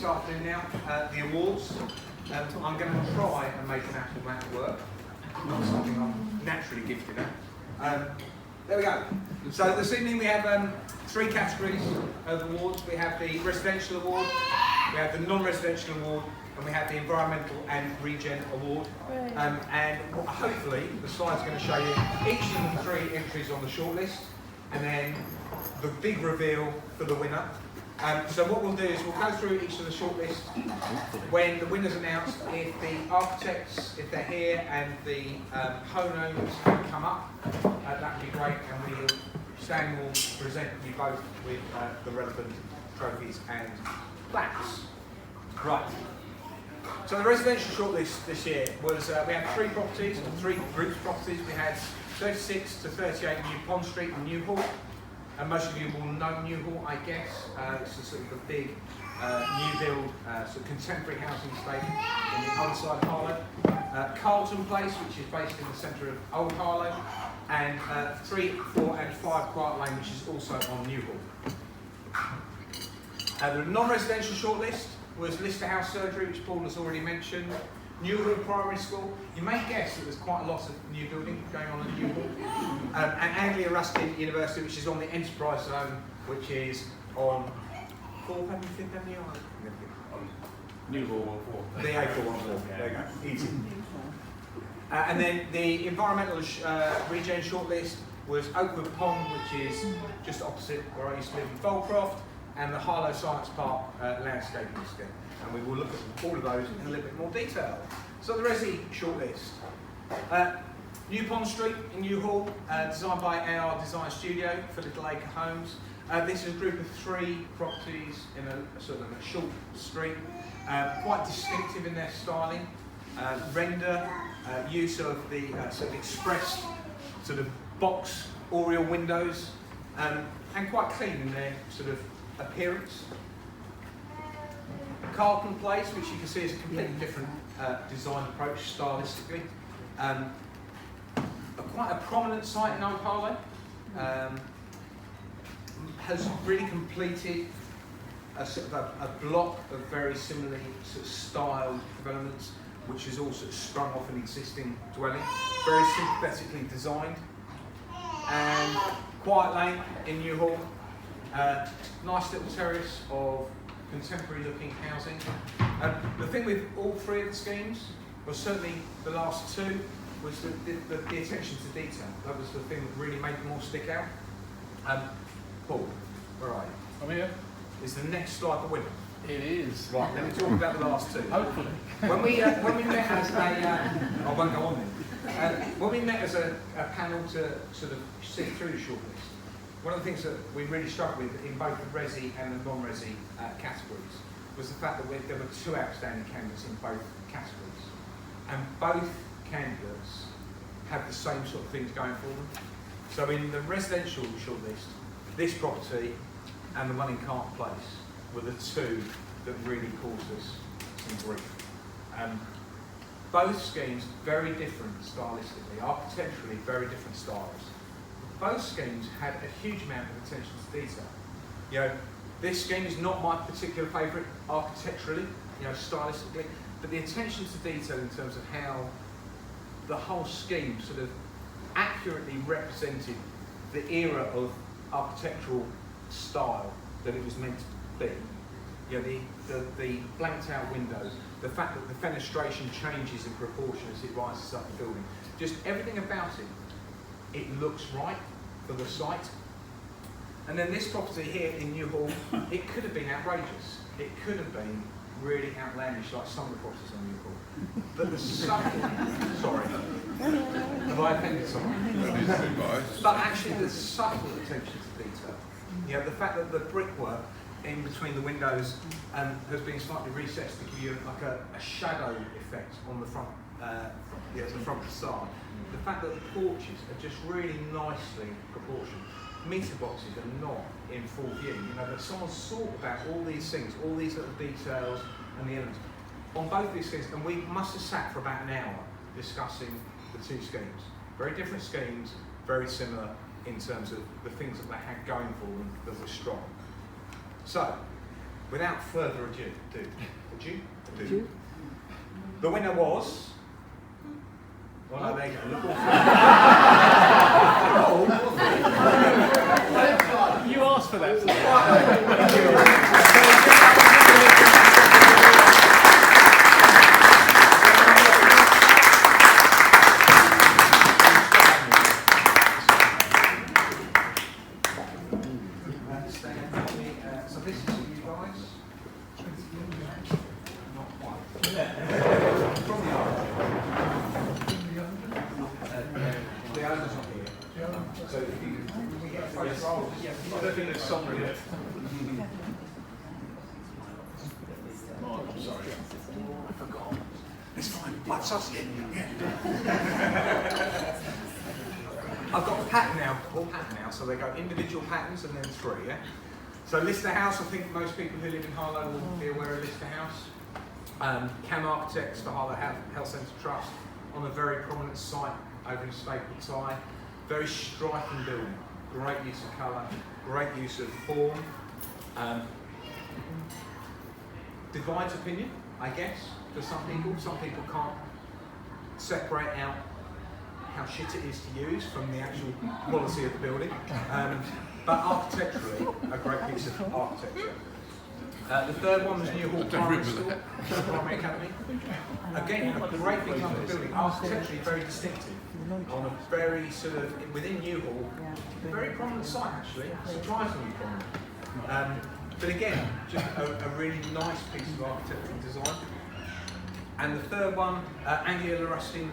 this afternoon now, the awards. I'm going to try and make an apple math work. Not something I'm naturally gifted at. There we go. So this evening we have 3 categories of awards. We have the residential award, we have the non-residential award, and we have the environmental and regen award. And hopefully the slide's going to show you each of the 3 entries on the shortlist, and then the big reveal for the winner. So what we'll do is we'll go through each of the shortlists. When the winner's announced, if the architects, if they're here, and the homeowners can come up, that would be great, and Stan will present you both with the relevant trophies and plaques. Right. So the residential shortlist this year was, we had 3 properties, or 3 groups of properties. We had 36 to 38 New Pond Street in Newhall. And most of you will know Newhall, I guess. It's a sort of a big new build, sort of contemporary housing estate on the other side of Harlow. Carlton Place, which is based in the centre of Old Harlow, and 3, 4 and 5 Quiet Lane, which is also on Newhall. The non-residential shortlist was Lister House Surgery, which Paul has already mentioned. Newhall Primary School. You may guess that there's quite a lot of new building going on at Newhall. And Anglia Ruskin University, which is on the Enterprise Zone, which is on 4th Avenue, 5th Avenue? Newhall 14. The A414, there you go, easy. And then the environmental regen shortlist was Oakwood Pond, which is just opposite where I used to live in Foldcroft, and the Harlow Science Park landscaping scheme. And we will look at all of those in a little bit more detail. So the Resi shortlist. New Pond Street in Newhall, designed by AR Design Studio for Little Acre Homes. This is a group of 3 properties in a sort of a short street, quite distinctive in their styling. Render, use of the sort of expressed sort of box oriel windows, and quite clean in their sort of appearance. Carlton Place, which you can see is a completely different design approach stylistically. Quite a prominent site in Old Harlow. Has really completed a sort of a block of very similarly sort of styled developments, which is also sprung off an existing dwelling, very sympathetically designed. And Quiet Lane in Newhall, nice little terrace of contemporary looking housing. The thing with all 3 of the schemes, well certainly the last 2, was the attention to detail. That was the thing that really made them all stick out. Paul, where are you? I'm here. Is the next slide the winner? It is. Right, let me talk about the last 2. Hopefully. When we met as a, I won't go on then. When we met as a panel to sort of sift through the shortlist, one of the things that we really struggled with in both the Resi and the non-Resi categories was the fact that there were 2 outstanding candidates in both categories. And both candidates have the same sort of things going for them. So in the residential shortlist, this property and the one in Carlton Place were the 2 that really caused us some grief. Both schemes very different stylistically, architecturally very different styles. Both schemes had a huge amount of attention to detail. You know, this scheme is not my particular favourite architecturally, you know, stylistically, but the attention to detail in terms of how the whole scheme sort of accurately represented the era of architectural style that it was meant to be. You know, the blanked out windows, the fact that the fenestration changes in proportion as it rises up the building, just everything about it looks right for the site. And then this property here in Newhall, it could have been outrageous. It could have been really outlandish like some of the properties on Newhall. But the subtle, sorry, have I offended someone? But actually the subtle attention to detail. You know, the fact that the brickwork in between the windows has been slightly recessed to give you like a shadow effect on the front, the front facade. The fact that the porches are just really nicely proportioned. Meter boxes are not in full view. You know, that someone's thought about all these things, all these little details and the elements on both these schemes, and we must have sat for about an hour discussing the 2 schemes. Very different schemes, very similar in terms of the things that they had going for them that were strong. So, without further ado, the winner was. Well, no, there you go. Look You asked for that. So this is for you guys. Not quite. From the owner's not here. So if you can get photographs, I don't think there's song in it. I'm sorry. I forgot. It's fine. That's us. Yeah. I've got a pattern now, all pattern now, so they go individual patterns and then 3, yeah? So Lister House, I think most people who live in Harlow will be aware of Lister House. Cam Architects for Harlow Health Centre Trust on a very prominent site over in Stapleton Tie. Very striking building, great use of colour, great use of form. Divides opinion, I guess, for some people. Some people can't separate out how shit it is to use from the actual quality of the building. But architecturally, a great piece of architecture. The third one was New Hall Primary School, Primary Academy. Again, a great big lump of building, architecturally very distinctive, on a very sort of, within New Hall, a very prominent site actually, surprisingly prominent. But again, just a really nice piece of architectural design. And the third one, Anglia Ruskin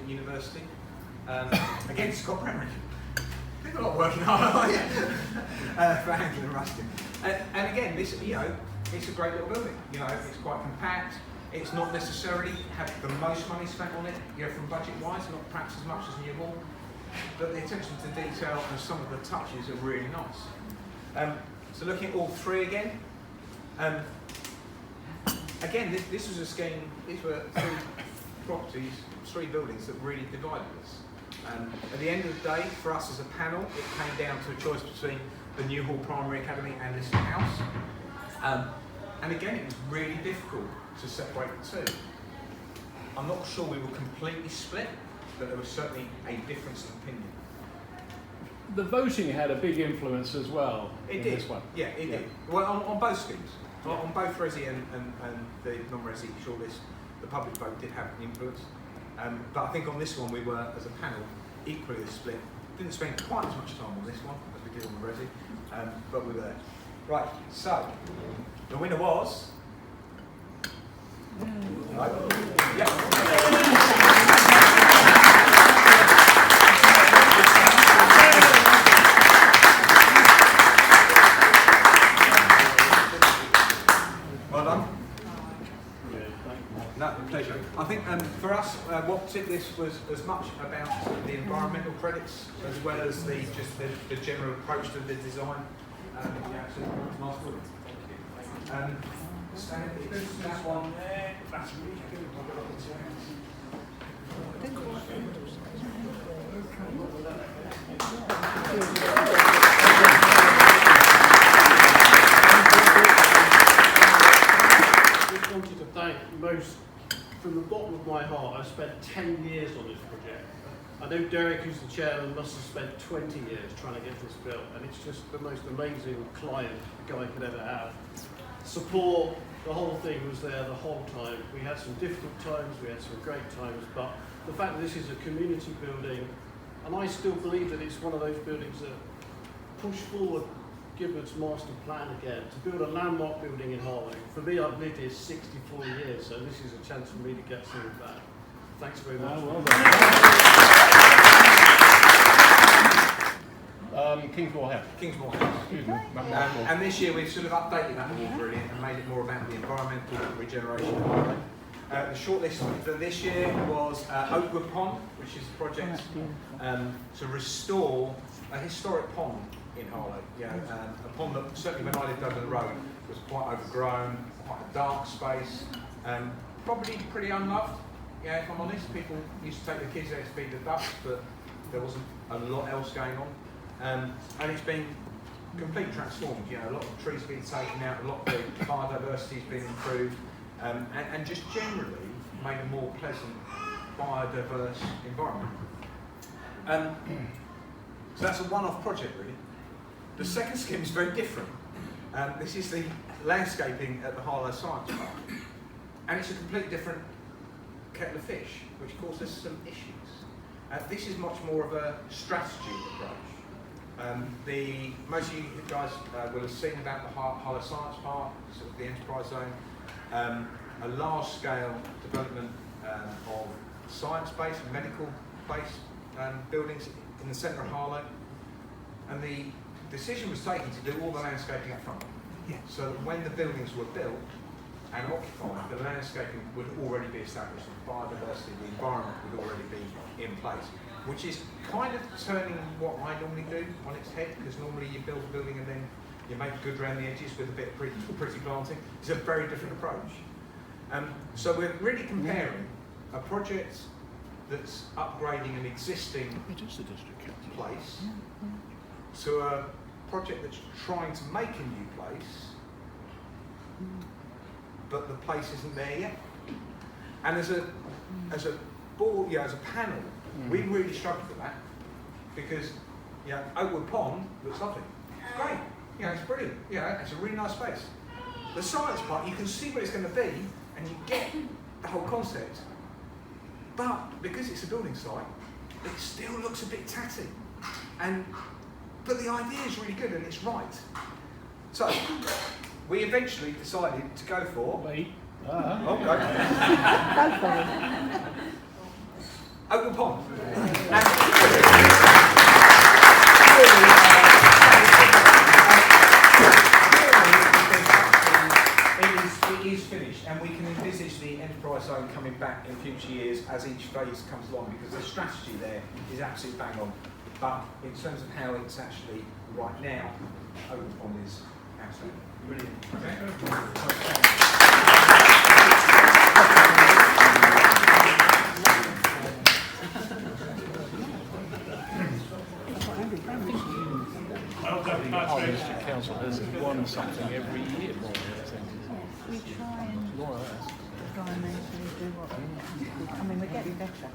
University. Again, Scott Bremery. They've got a lot of working hard for Anglia Ruskin. And again, this, it's a great little building. It's quite compact. It's not necessarily have the most money spent on it, from budget-wise, not perhaps as much as New Hall. But the attention to detail and some of the touches are really nice. So looking at all 3 again. Again, this was a scheme. These were 3 properties, 3 buildings that really divided us. At the end of the day, for us as a panel, it came down to a choice between the New Hall Primary Academy and Lister House. And again, it was really difficult to separate the 2. I'm not sure we were completely split, but there was certainly a difference in opinion. The voting had a big influence as well. It did. This one. Yeah, it did. Well, on both schemes. On both Resi and the non-Resi shortlist, the public vote did have an influence. But I think on this one we were, as a panel, equally as split. Didn't spend quite as much time on this one as we did on the Resi, but we were there. Right, so, the winner was... Right. Yeah. Well done. No, pleasure. I think for us, what took this was as much about the environmental credits as well as the general approach to the design. Nice work. That one there, that's really good. I wanted to thank most, from the bottom of my heart. I spent 10 years on this project. I know Derek, who's the chairman, must have spent 20 years trying to get this built, and it's just the most amazing client a guy could ever have. Support, the whole thing was there the whole time. We had some difficult times, we had some great times, but the fact that this is a community building, and I still believe that it's one of those buildings that push forward Gibbert's master plan again, to build a landmark building in Harlow. For me, I've lived here 64 years, so this is a chance for me to get something back. Thanks very much. Kingsmore House. Kingsmore House. And this year we've sort of updated that award really and made it more about the environmental regeneration of Harlow. The shortlist for this year was Oakwood Pond, which is a project to restore a historic pond in Harlow. A pond that certainly when I lived over the road was quite overgrown, quite a dark space, probably pretty unloved. If I'm honest, people used to take their kids there to feed the ducks, but there wasn't a lot else going on. And it's been completely transformed. You know, a lot of trees have been taken out, a lot of the biodiversity has been improved, and just generally made a more pleasant, biodiverse environment. So that's a one-off project, really. The second scheme is very different. This is the landscaping at the Harlow Science Park, and it's a completely different kettle of fish, which causes some issues. This is much more of a strategy approach. Most of you guys will have seen about the Harlow Science Park, sort of the enterprise zone, a large-scale development of science-based, medical-based buildings in the centre of Harlow, and the decision was taken to do all the landscaping up front. Yeah. So that when the buildings were built and occupied, the landscaping would already be established, the biodiversity, the environment would already be in place, which is kind of turning what I normally do on its head, because normally you build a building and then you make good around the edges with a bit of pretty planting. It's a very different approach. So we're really comparing a project that's upgrading an existing place to a project that's trying to make a new place, but the place isn't there yet. And as a board, as a panel, we really struggled with that, because Oakwood Pond looks lovely. It's great. It's brilliant. It's a really nice space. The science part, you can see what it's going to be, and you get the whole concept. But because it's a building site, it still looks a bit tatty. But the idea is really good and it's right. So we eventually decided to go for. Wait. Okay. Oakwood Pond. It is finished, and we can envisage the enterprise zone coming back in future years as each phase comes along, because the strategy there is absolutely bang on. But in terms of how it's actually right now, Oakwood Pond is absolutely brilliant. Harlow Council has won something every year. We try and make sure we do what we, we're getting better.